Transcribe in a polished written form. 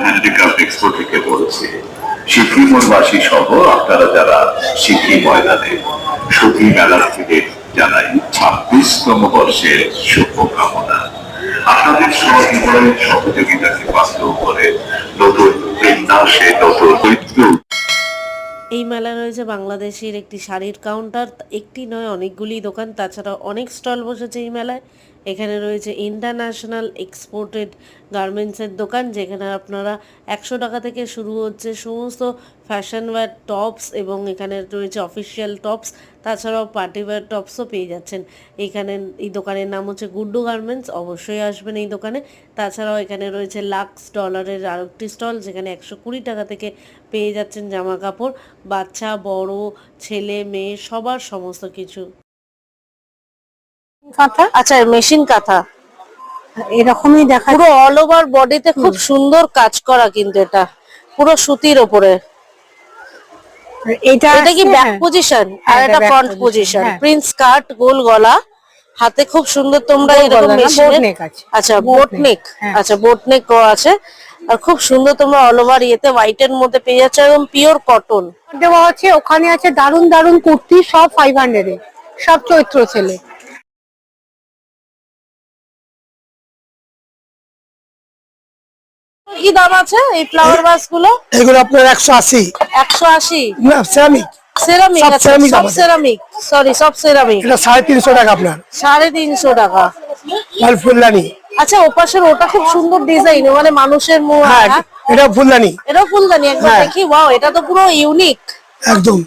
Handicraft expo থেকে বলছি। সিকিমবাসী সহ আপনারা যারা সিকিম ময়দানে সতী মেলার্থীদের জানাই 26তম বর্ষের শুভকামনা। আপনাদের সহযোগিতাকে পাত্র করে নতুন বিন্যাসে নতুন ঐক্য। এই মেলা রয়েছে বাংলাদেশের একটি শাড়ির কাউন্টার, একটি নয় অনেকগুলি দোকান, তাছাড়া অনেক স্টল বসেছে এই মেলায়। এখানে রয়েছে ইন্টারন্যাশনাল এক্সপোর্টেড গার্মেন্টসের দোকান, যেখানে আপনারা 100 টাকা থেকে শুরু হচ্ছে সমস্ত ফ্যাশন ওয়্যার টপস, এবং এখানে রয়েছে অফিসিয়াল টপস, তাছাড়াও পার্টি ওয়্যার টপসও পেয়ে যাচ্ছেন। এখানে এই দোকানের নাম হচ্ছে গুড্ডু গার্মেন্টস, অবশ্যই আসবেন এই দোকানে। তাছাড়াও এখানে রয়েছে লাক্স ডলারের আরেকটি স্টল, যেখানে 120 টাকা থেকে পেয়ে যাচ্ছেন জামা কাপড়, বাচ্চা বড় ছেলে মেয়ে সবার সমস্ত কিছু। কাঁথা, আচ্ছা, মেশিন কাঁথা এরকমই দেখা পুরো অল ওভার বডিতে খুব সুন্দর কাজ করা, কিন্তু এটা পুরো সুতির ওপরে। এটা এটা কি ব্যাক হ্যাঁ। পজিশন আর হ্যাঁ, এটা এটা back ফ্রন্ট position, পজিশন, হ্যাঁ। প্রিন্স কাট, গোল গলা, হাতে খুব সুন্দর তোমরা গোল এরকম গলা না, মেশিনের boat neck আছে। আচ্ছা boat বোট neck, নেক, হ্যাঁ। আচ্ছা বোট নেক আছে, আর খুব সুন্দর তোমরা অল ওভার ইয়েতে হোয়াইটের মধ্যে পেয়ে যাচ্ছ, এবং পিওর কটন। দেওয়া আছে, ওখানে আছে দারুন দারুন কুর্তি, সব 500 এ, সব চৈত্র ছেলে। কি দাম আছে এই ফ্লাওয়ার ভাস গুলো? এগুলো আপনার 180। 180 না, সেরামিক। সেরামিক, সব আচ্ছা ceramic সব আমাদের। সেরামিক, সরি সব সেরামিক। এটা 350 টাকা আপনার। 350 টাকা। লাল ফুলদানি। আচ্ছা, ওপাশের ওটা খুব সুন্দর ডিজাইন, মানে মানুষের মুখ। হ্যাঁ, এটা ফুলদানি। এটাও ফুলদানি, একবার হ্যাঁ। দেখি। ওয়াও, এটা তো পুরো ইউনিক। একদম